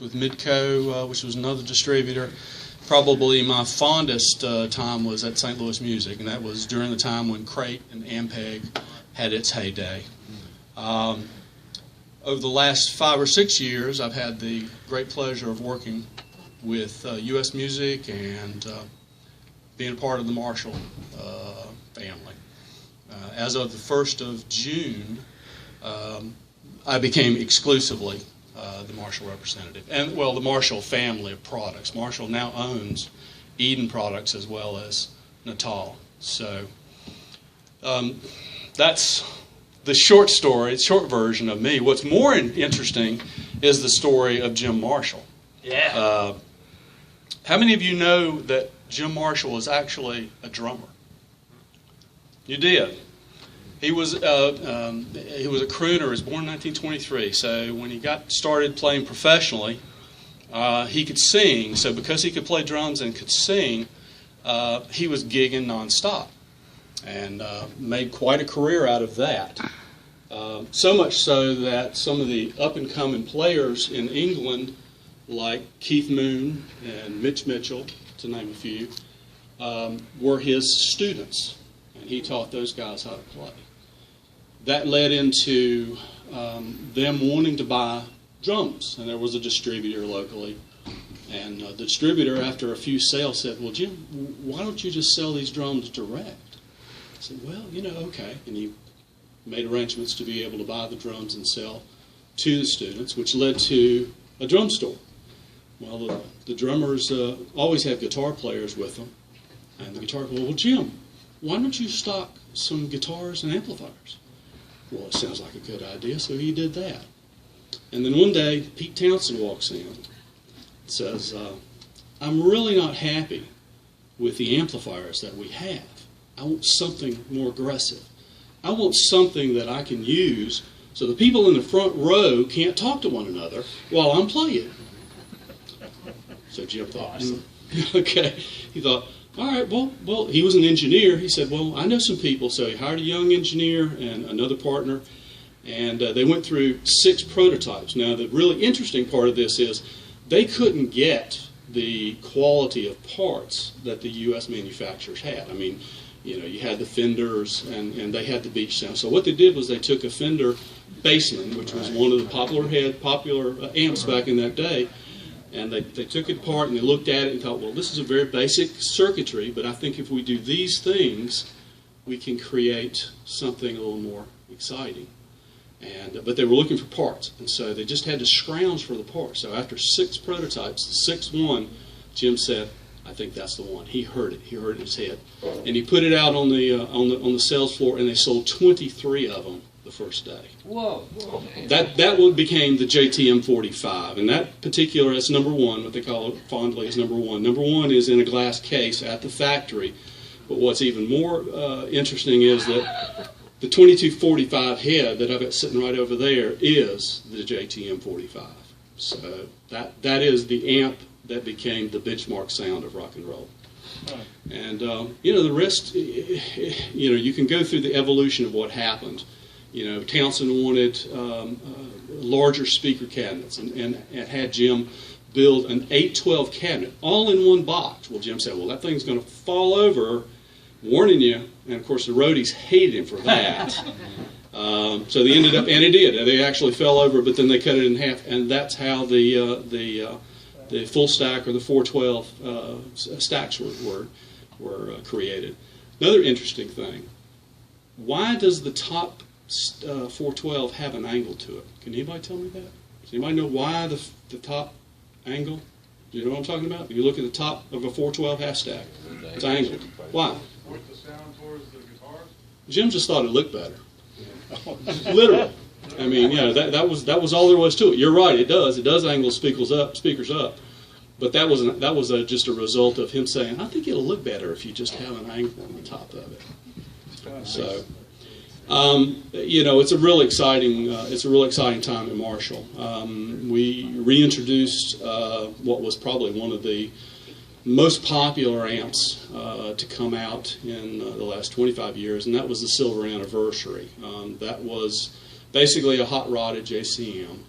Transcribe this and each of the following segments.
With Midco, which was another distributor. Probably my fondest time was at St. Louis Music, and that was during the time when Crate and Ampeg had its heyday. Over the last 5 or 6 years, I've had the great pleasure of working with U.S. Music and being a part of the Marshall family. As of the 1st of June, I became exclusively the Marshall representative, and well, the Marshall family of products. Marshall now owns Eden Products as well as Natal. So that's the short story, short version of me. What's more interesting is the story of Jim Marshall. Yeah. How many of you know that Jim Marshall was actually a drummer? You did. He was a crooner. He was born in 1923. So when he got started playing professionally, he could sing. So because he could play drums and could sing, he was gigging nonstop, and made quite a career out of that. So much so that some of the up-and-coming players in England, like Keith Moon and Mitch Mitchell, to name a few, were his students, and he taught those guys how to play. That led into them wanting to buy drums, and there was a distributor locally. And the distributor, after a few sales, said, "Well, Jim, why don't you just sell these drums direct?" I said, "Well, okay." And he made arrangements to be able to buy the drums and sell to the students, which led to a drum store. Well, the drummers always have guitar players with them, and the guitar player, "Well, Jim, why don't you stock some guitars and amplifiers?" Well, it sounds like a good idea, so he did that. And then one day, Pete Townsend walks in and says, "I'm really not happy with the amplifiers that we have. I want something more aggressive. I want something that I can use so the people in the front row can't talk to one another while I'm playing." So Jim thought, okay. He thought, all right, well, he was an engineer. He said, "Well, I know some people." So he hired a young engineer and another partner, and they went through 6 prototypes. Now, the really interesting part of this is they couldn't get the quality of parts that the U.S. manufacturers had. I mean, you had the Fenders, and they had the Beach sound. So what they did was they took a Fender Bassman, which was one of the popular amps back in that day, and they took it apart and they looked at it and thought, well, this is a very basic circuitry, but I think if we do these things, we can create something a little more exciting. But they were looking for parts, and so they just had to scrounge for the parts. So after 6 prototypes, the 6th one, Jim said, "I think that's the one." He heard it. He heard it in his head, and he put it out on the sales floor, and they sold 23 of them the first day. Whoa. That one became the JTM 45, and that particular, that's number 1, what they call it fondly is number 1. Number 1 is in a glass case at the factory, but what's even more interesting is that the 2245 head that I've got sitting right over there is the JTM 45. So that is the amp that became the benchmark sound of rock and roll. And the rest, you can go through the evolution of what happened. Townsend wanted larger speaker cabinets and had Jim build an 812 cabinet, all in one box. Well, Jim said, "Well, that thing's going to fall over, warning you." And, of course, the roadies hated him for that. So they ended up, and it did. They actually fell over, but then they cut it in half, and that's how the full stack or the 412 stacks were created. Another interesting thing, why does the top 412 have an angle to it? Can anybody tell me that? Does anybody know why the top angle? Do you know what I'm talking about? If you look at the top of a 412 half stack, it's angled. Why? Point the sound towards the guitars? Jim just thought it looked better. Literally. I mean, that was all there was to it. You're right, it does. It does angle speakers up. But that was just a result of him saying, "I think it'll look better if you just have an angle on the top of it." So, it's a really exciting time at Marshall. We reintroduced what was probably one of the most popular amps to come out in the last 25 years, and that was the Silver Anniversary. That was basically a hot rodded JCM.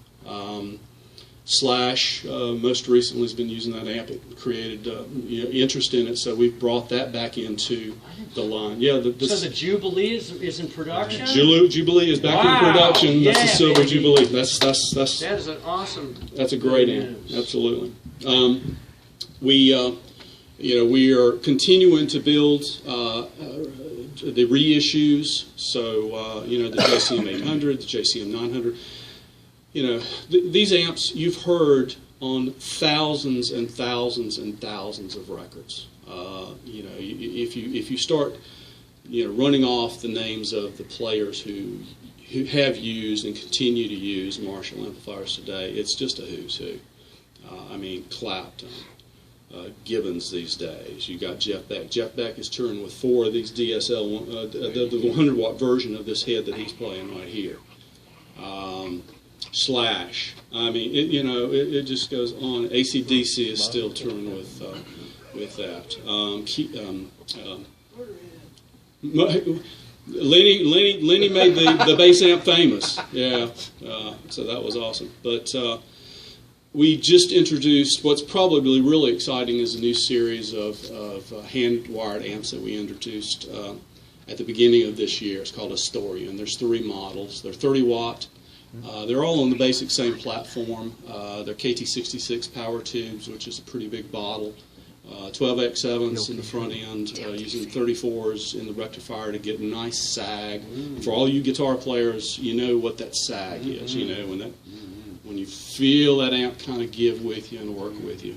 Slash, most recently, has been using that amp. It created interest in it, so we've brought that back into the line. Yeah. So the Jubilee is in production? Jubilee is back in production. That's the Silver baby. Jubilee. That is an awesome. That's a great amp. Absolutely. We are continuing to build the reissues. So the JCM 800, the JCM 900. These amps you've heard on thousands and thousands and thousands of records. If you start running off the names of the players who have used and continue to use Marshall amplifiers today, it's just a who's who. Clapton, Gibbons these days. You got Jeff Beck. Jeff Beck is touring with 4 of these DSL, the 100-watt version of this head that he's playing right here. Slash. It just goes on. AC/DC is still touring with that. Lenny made the bass amp famous. Yeah, so that was awesome. But we just introduced what's probably really exciting is a new series of hand-wired amps that we introduced at the beginning of this year. It's called Astoria, and there's 3 models. They're 30-watt. They're all on the basic same platform. They're KT66 power tubes, which is a pretty big bottle. 12X7s in the front end, using 34s in the rectifier to get nice sag. For all you guitar players, you know what that sag is. When you feel that amp kind of give with you and work with you.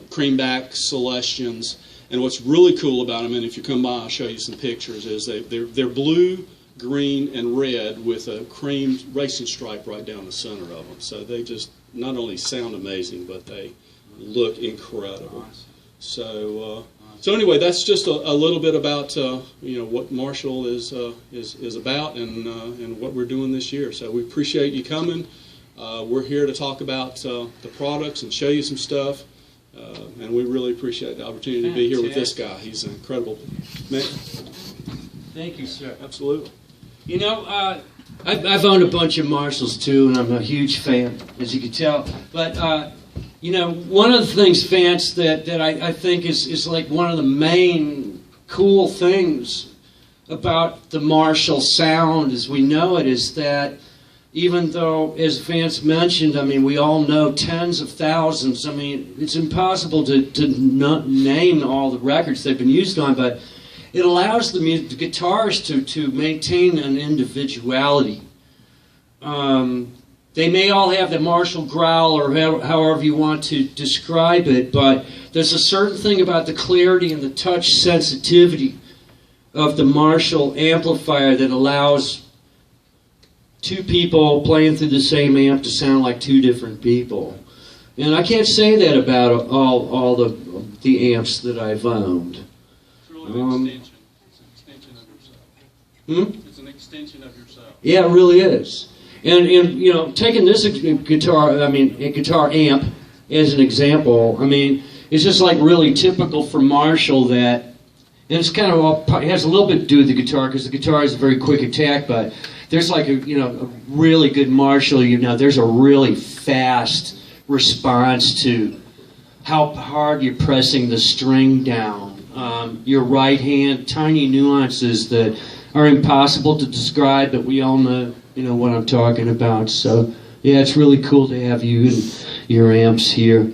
Creamback Celestians, and what's really cool about them, and if you come by, I'll show you some pictures, is they're blue, green, and red with a cream racing stripe right down the center of them. So they just not only sound amazing, but they look incredible. So anyway, that's just a little bit about what Marshall is about and what we're doing this year. So we appreciate you coming. We're here to talk about the products and show you some stuff, and we really appreciate the opportunity to be here with this guy. He's an incredible man. Thank you, sir. Absolutely. I've owned a bunch of Marshalls too, and I'm a huge fan, as you can tell. But one of the things, Vance, that I think is like one of the main cool things about the Marshall sound as we know it is that even though, as Vance mentioned, we all know tens of thousands. It's impossible to not name all the records they've been used on, but it allows the guitars to maintain an individuality. They may all have the Marshall growl or however you want to describe it, but there's a certain thing about the clarity and the touch sensitivity of the Marshall amplifier that allows 2 people playing through the same amp to sound like 2 different people. And I can't say that about all the amps that I've owned. It's really an extension of yourself. It's an extension of yourself. Yeah, it really is. And taking this guitar amp as an example, it's just like really typical for Marshall that, and it's kind of it has a little bit to do with the guitar because the guitar is a very quick attack, but there's like a really good Marshall, there's a really fast response to how hard you're pressing the string down. Your right hand, tiny nuances that are impossible to describe, but we all know what I'm talking about. So yeah, it's really cool to have you and your amps here.